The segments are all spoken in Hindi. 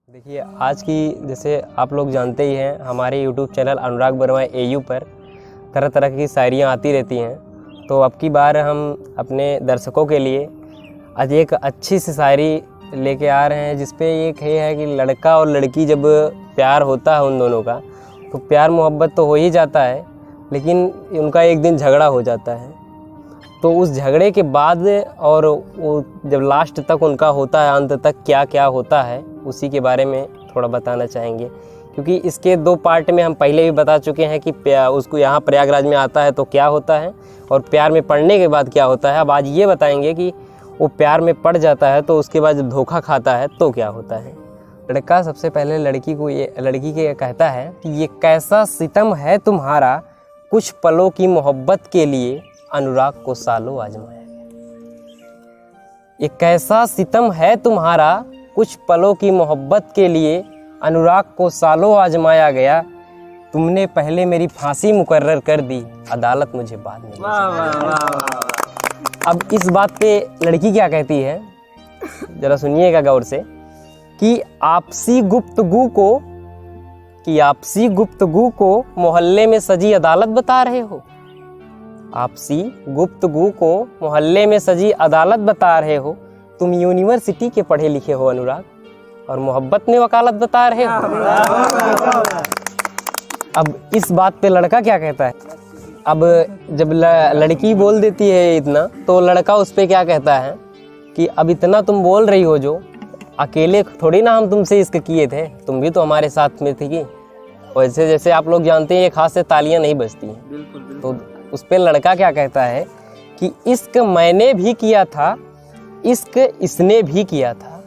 देखिए, आज की जैसे आप लोग जानते ही हैं, हमारे YouTube चैनल अनुराग वर्मा AU पर तरह तरह की शायरियाँ आती रहती हैं। तो अब की बार हम अपने दर्शकों के लिए आज एक अच्छी सी शायरी लेके आ रहे हैं, जिसपे एक ये है कि लड़का और लड़की जब प्यार होता है उन दोनों का, तो प्यार मोहब्बत तो हो ही जाता है, लेकिन उनका एक दिन झगड़ा हो जाता है। तो उस झगड़े के बाद और वो जब लास्ट तक उनका होता है, अंत तक क्या क्या होता है, उसी के बारे में थोड़ा बताना चाहेंगे। क्योंकि इसके 2 पार्ट में हम पहले भी बता चुके हैं कि उसको यहाँ प्रयागराज में आता है तो क्या होता है और प्यार में पड़ने के बाद क्या होता है। अब आज ये बताएंगे कि वो प्यार में पड़ जाता है तो उसके बाद जब धोखा खाता है तो क्या होता है। लड़का सबसे पहले लड़की के कहता है कि ये कैसा सितम है तुम्हारा, कुछ पलों की मोहब्बत के लिए अनुराग को सालों आजमाया गया। ये कैसा सितम है तुम्हारा, कुछ पलों की मोहब्बत के लिए अनुराग को सालों आजमाया गया। तुमने पहले मेरी फांसी मुकर्रर कर दी, अदालत मुझे बाद में। अब इस बात पे लड़की क्या कहती है, जरा सुनिएगा गौर से, कि आपसी गुफ्तगू को मोहल्ले में सजी अदालत बता रहे हो। आपसी गुफ्तगू को मोहल्ले में सजी अदालत बता रहे हो। तुम यूनिवर्सिटी के पढ़े लिखे हो अनुराग, और मोहब्बत में वकालत बता रहे हो। अब इस बात पे लड़का क्या कहता है। अब जब लड़की बोल देती है इतना, तो लड़का उस पे क्या कहता है कि अब इतना तुम बोल रही हो, जो अकेले थोड़ी ना हम तुमसे इश्क किए थे, तुम भी तो हमारे साथ में थी। वैसे जैसे आप लोग जानते हैं, एक हाथ से तालियां नहीं बजती हैं। बिल्कुल। तो उस पे लड़का क्या कहता है कि इश्क मैंने भी किया था, इश्क इसने भी किया था,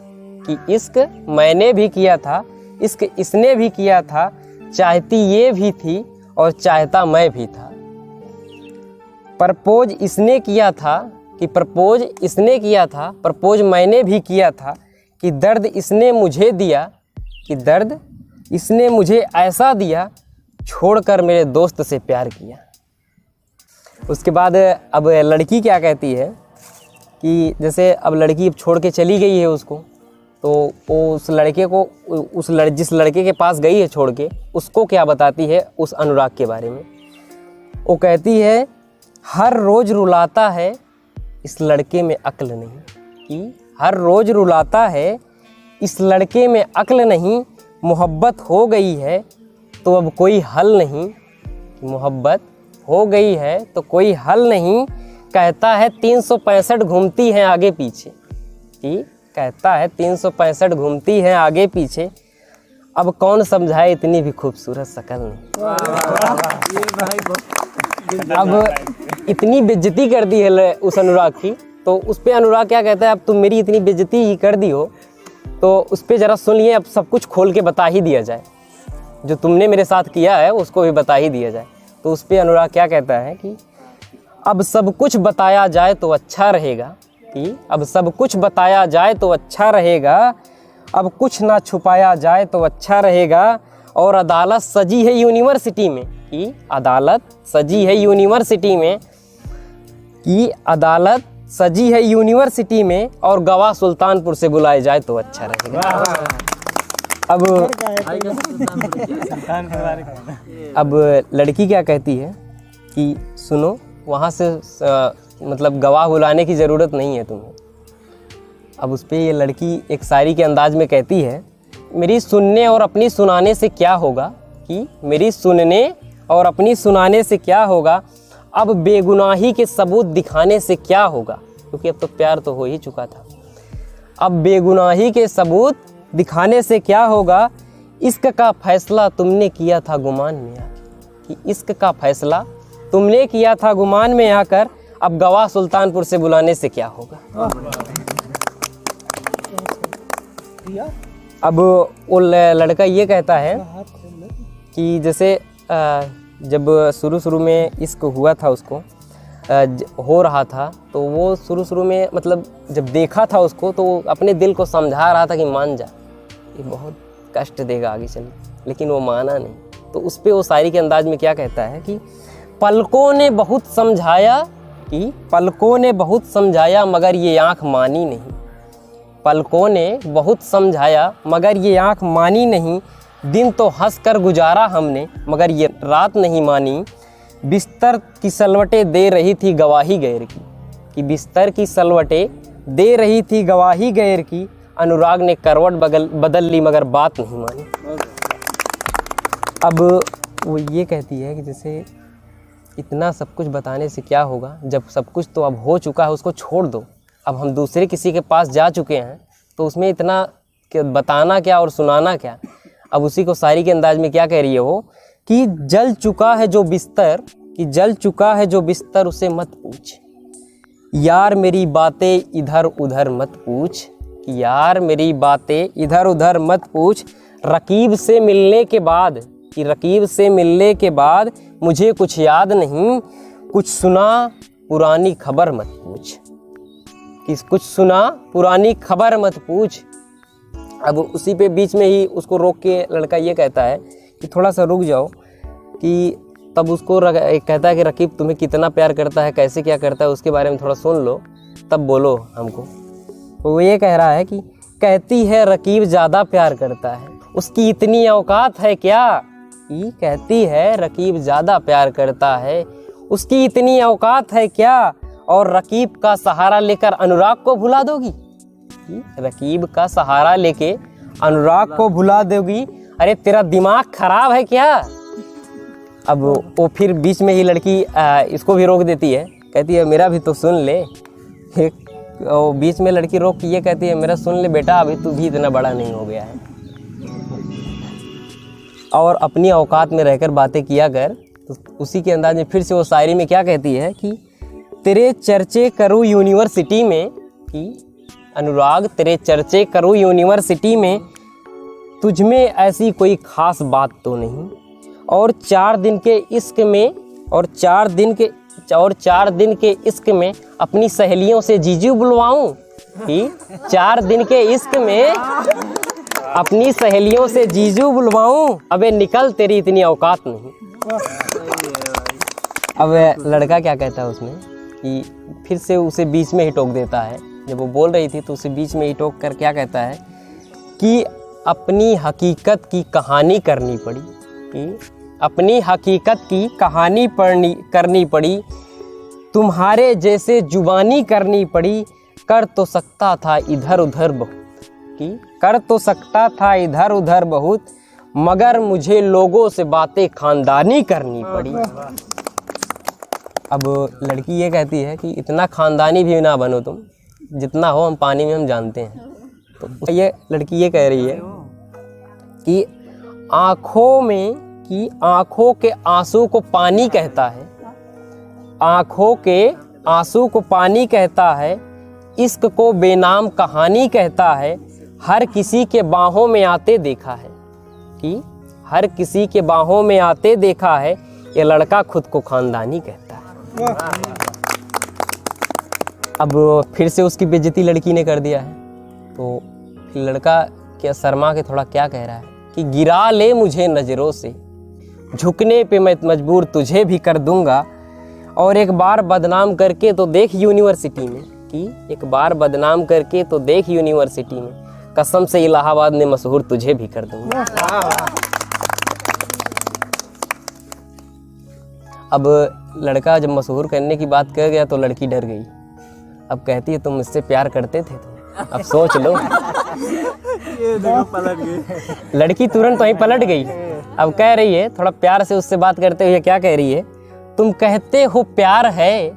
कि इश्क मैंने भी किया था, इश्क इसने भी किया था, चाहती ये भी थी और चाहता मैं भी था। प्रपोज इसने किया था, कि प्रपोज इसने किया था, प्रपोज मैंने भी किया था, कि दर्द इसने मुझे दिया, कि दर्द इसने मुझे ऐसा दिया, छोड़कर मेरे दोस्त से प्यार किया। उसके बाद अब लड़की क्या कहती है कि जैसे अब लड़की छोड़ के चली गई है उसको, तो वो उस लड़के को जिस लड़के के पास गई है छोड़ के, उसको क्या बताती है उस अनुराग के बारे में। वो कहती है, हर रोज़ रुलाता है इस लड़के में अक्ल नहीं, कि हर रोज़ रुलाता है इस लड़के में अक्ल नहीं, मोहब्बत हो गई है तो अब कोई हल नहीं, मोहब्बत हो गई है तो कोई हल नहीं, कहता है 365 घूमती हैं आगे पीछे, कि कहता है 365 घूमती हैं आगे पीछे, अब कौन समझाए इतनी भी खूबसूरत शक्ल नहीं। अब इतनी बेइज्जती कर दी है उस अनुराग की, तो उस पे अनुराग क्या कहता है, अब तुम मेरी इतनी बेइज्जती ही कर दी हो तो उस पे ज़रा सुन लिए, अब सब कुछ खोल के बता ही दिया जाए, जो तुमने मेरे साथ किया है उसको भी बता ही दिया जाए। तो उस पे अनुराग क्या कहता है कि अब सब कुछ बताया जाए तो अच्छा रहेगा, कि अब सब कुछ बताया जाए तो अच्छा रहेगा, अब कुछ ना छुपाया जाए तो अच्छा रहेगा, और अदालत सजी है यूनिवर्सिटी में, कि अदालत सजी है यूनिवर्सिटी में, कि अदालत सजी है यूनिवर्सिटी में, और गवाह सुल्तानपुर से बुलाए जाए तो अच्छा रहेगा। अब लड़की क्या कहती है कि सुनो, वहाँ से मतलब गवाह बुलाने की ज़रूरत नहीं है तुम्हें। अब उस पर ये लड़की एक शायरी के अंदाज में कहती है, मेरी सुनने और अपनी सुनाने से क्या होगा, कि मेरी सुनने और अपनी सुनाने से क्या होगा, अब बेगुनाही के सबूत दिखाने से क्या होगा, क्योंकि अब तो प्यार तो हो ही चुका था। अब बेगुनाही के सबूत दिखाने से क्या होगा, इश्क का फैसला तुमने किया था गुमान में आकर, कि इश्क का फैसला तुमने किया था गुमान में आकर, अब गवाह सुल्तानपुर से बुलाने से क्या होगा। अब वो लड़का ये कहता है कि जैसे जब शुरू में इश्क हुआ था उसको, हो रहा था, तो वो शुरू में मतलब जब देखा था उसको, तो वो अपने दिल को समझा रहा था कि मान जा, ये बहुत कष्ट देगा आगे चल, लेकिन वो माना नहीं। तो उस पे वो शायरी के अंदाज में क्या कहता है कि पलकों ने बहुत समझाया, कि पलकों ने बहुत समझाया मगर ये आँख मानी नहीं, पलकों ने बहुत समझाया मगर ये आँख मानी नहीं, दिन तो हंस कर गुजारा हमने मगर ये रात नहीं मानी। बिस्तर की सलवटें दे रही थी गवाही गैर की, कि बिस्तर की सलवटें दे रही थी गवाही गैर की, अनुराग ने करवट बदल ली मगर बात नहीं मानी। अब वो ये कहती है कि जैसे इतना सब कुछ बताने से क्या होगा, जब सब कुछ तो अब हो चुका है उसको छोड़ दो। अब हम दूसरे किसी के पास जा चुके हैं तो उसमें इतना बताना क्या और सुनाना क्या। अब उसी को शायरी के अंदाज में क्या कह रही है वो, कि जल चुका है जो बिस्तर, कि जल चुका है जो बिस्तर उसे मत पूछ, यार मेरी बातें इधर उधर मत पूछ, यार मेरी बातें इधर उधर मत पूछ। रकीब से मिलने के बाद, कि रकीब से मिलने के बाद मुझे कुछ याद नहीं, कुछ सुना पुरानी खबर मत पूछ, कि कुछ सुना पुरानी खबर मत पूछ। अब उसी पे बीच में ही उसको रोक के लड़का ये कहता है कि थोड़ा सा रुक जाओ, कि तब उसको कहता है कि रकीब तुम्हें कितना प्यार करता है, कैसे क्या करता है, उसके बारे में थोड़ा सुन लो तब बोलो हमको। तो वो ये कह रहा है कि कहती है रकीब ज़्यादा प्यार करता है, उसकी इतनी औकात है क्या, कि कहती है रकीब ज़्यादा प्यार करता है, उसकी इतनी औकात है क्या, और रकीब का सहारा लेकर अनुराग को भुला दोगी, रकीब का सहारा लेके अनुराग को भुला दोगी, अरे तेरा दिमाग खराब है क्या। अब वो फिर बीच में ही लड़की इसको भी रोक देती है, कहती है मेरा भी तो सुन ले। बीच में लड़की रोक के ये कहती है मेरा सुन ले बेटा, अभी तू भी इतना बड़ा नहीं हो गया है और अपनी औकात में रहकर बातें किया कर। तो उसी के अंदाज में फिर से वो शायरी में क्या कहती है कि तेरे चर्चे करूँ यूनिवर्सिटी में, कि अनुराग तेरे चर्चे करूँ यूनिवर्सिटी में, तुझ में ऐसी कोई ख़ास बात तो नहीं, और 4 दिन के इश्क में, और 4 दिन के इश्क में अपनी सहेलियों से जीजू बुलवाऊं, कि 4 दिन के इश्क में अपनी सहेलियों से जीजू बुलवाऊं, अबे निकल तेरी इतनी औकात नहीं। अब लड़का क्या कहता है उसमें, कि फिर से उसे बीच में ही टोक देता है। जब वो बोल रही थी तो उसे बीच में ही टोक कर क्या कहता है कि अपनी हकीकत की कहानी करनी पड़ी, कि अपनी हकीकत की कहानी करनी पड़ी, तुम्हारे जैसे जुबानी करनी पड़ी, कर तो सकता था इधर उधर बहुत, कि कर तो सकता था इधर उधर बहुत, मगर मुझे लोगों से बातें खानदानी करनी पड़ी। अब लड़की ये कहती है कि इतना खानदानी भी ना बनो तुम, जितना हो हम पानी में हम जानते हैं। तो ये लड़की ये कह रही है कि आँखों के आंसू को पानी कहता है, आँखों के आंसू को पानी कहता है, इश्क को बेनाम कहानी कहता है, हर किसी के बाहों में आते देखा है, कि हर किसी के बाहों में आते देखा है, ये लड़का खुद को खानदानी कहता है। अब फिर से उसकी बेइज्जती लड़की ने कर दिया है। तो लड़का क्या शर्मा के थोड़ा क्या कह रहा है कि गिरा ले मुझे नज़रों से, झुकने पे मैं मजबूर तुझे भी कर दूंगा, और एक बार बदनाम करके तो देख यूनिवर्सिटी में, कि एक बार बदनाम करके तो देख यूनिवर्सिटी में, कसम से इलाहाबाद में मशहूर तुझे भी कर दूंगा। अब लड़का जब मशहूर करने की बात कर गया तो लड़की डर गई। अब कहती है तुम मुझसे प्यार करते थे, तुम अब सोच लो। ये देखो पलट गई लड़की तुरंत वहीं पलट गई। अब कह रही है, थोड़ा प्यार से उससे बात करते हुए क्या कह रही है, तुम कहते हो प्यार है,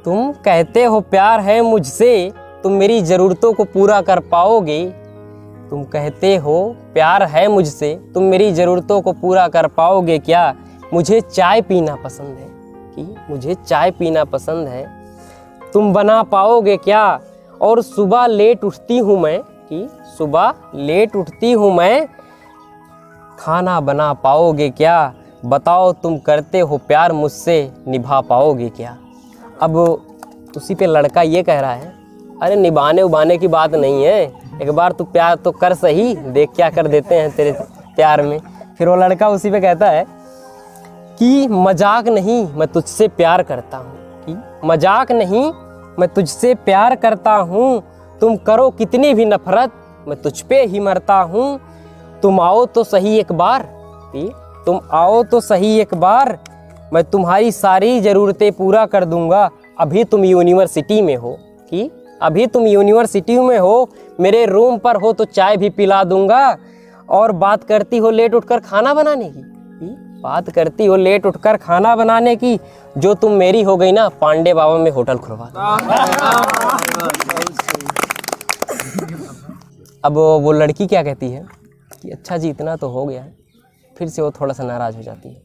तुम कहते हो प्यार है मुझसे, तुम मेरी ज़रूरतों को पूरा कर पाओगे, तुम कहते हो प्यार है मुझसे, तुम मेरी ज़रूरतों को पूरा कर पाओगे क्या, मुझे चाय पीना पसंद है, कि मुझे चाय पीना पसंद है, तुम बना पाओगे क्या, और सुबह लेट उठती हूँ मैं, कि सुबह लेट उठती हूँ मैं, खाना बना पाओगे क्या, बताओ तुम करते हो प्यार मुझसे, निभा पाओगे क्या। अब उसी पे लड़का ये कह रहा है, अरे निभाने उबाने की बात नहीं है, एक बार तू प्यार तो कर सही, देख क्या कर देते हैं तेरे प्यार में। फिर वो लड़का उसी पे कहता है कि मजाक नहीं मैं तुझसे प्यार करता हूँ, कि मजाक नहीं मैं तुझसे प्यार करता हूँ, तुम करो कितनी भी नफरत, मैं तुझ पे ही मरता हूँ। तुम आओ तो सही एक बार, तुम आओ तो सही एक बार, मैं तुम्हारी सारी ज़रूरतें पूरा कर दूंगा। अभी तुम यूनिवर्सिटी में हो कि अभी तुम यूनिवर्सिटी में हो, मेरे रूम पर हो तो चाय भी पिला दूंगा। और बात करती हो लेट उठकर खाना बनाने की, बात करती हो लेट उठकर खाना बनाने की, जो तुम मेरी हो गई ना पांडे बाबा में होटल खुलवा दो। अब वो लड़की क्या कहती है कि अच्छा जी इतना तो हो गया है। फिर से वो थोड़ा सा नाराज़ हो जाती है,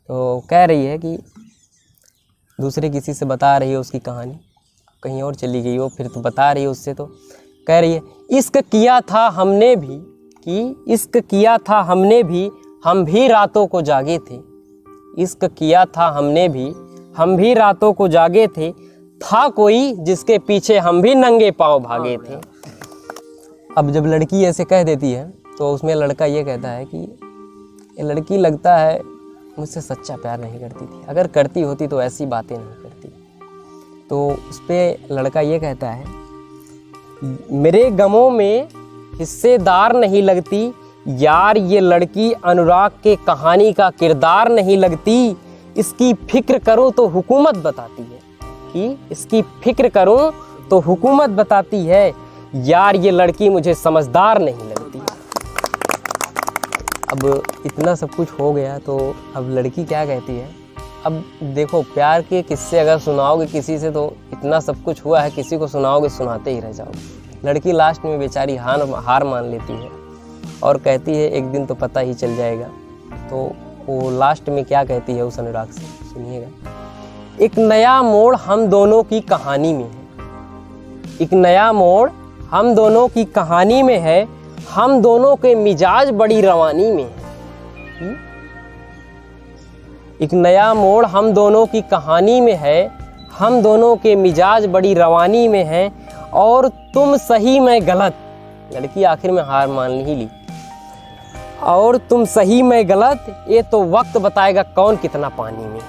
तो कह रही है कि दूसरे किसी से बता रही है उसकी कहानी, कहीं और चली गई वो, फिर तो बता रही है उससे, तो कह रही है इश्क किया था हमने भी, कि इश्क किया था हमने भी, हम भी रातों को जागे थे। इश्क किया था हमने भी, हम भी रातों को जागे थे। था कोई जिसके पीछे हम भी नंगे पांव भागे थे। अब जब लड़की ऐसे कह देती है तो उसमें लड़का ये कहता है कि ये लड़की लगता है मुझसे सच्चा प्यार नहीं करती थी, अगर करती होती तो ऐसी बातें नहीं करती। तो उस पर लड़का ये कहता है मेरे गमों में हिस्सेदार नहीं लगती यार, ये लड़की अनुराग के कहानी का किरदार नहीं लगती। इसकी फिक्र करो तो हुकूमत बताती है, कि इसकी फिक्र करो तो हुकूमत बताती है यार, ये लड़की मुझे समझदार नहीं लगती। अब इतना सब कुछ हो गया तो अब लड़की क्या कहती है, अब देखो प्यार के किस्से अगर सुनाओगे किसी से तो इतना सब कुछ हुआ है, किसी को सुनाओगे सुनाते ही रह जाओगे। लड़की लास्ट में बेचारी हार मान लेती है और कहती है एक दिन तो पता ही चल जाएगा। तो वो लास्ट में क्या कहती है उस अनुराग से, सुनिएगा। एक नया मोड़ हम दोनों की कहानी में है, एक नया मोड़ हम दोनों की कहानी में है, हम दोनों के मिजाज बड़ी रवानी में है। एक नया मोड़ हम दोनों की कहानी में है, हम दोनों के मिजाज बड़ी रवानी में है, और तुम सही मैं गलत, लड़की आखिर में हार मान ही ली, और तुम सही मैं गलत, ये तो वक्त बताएगा कौन कितना पानी में।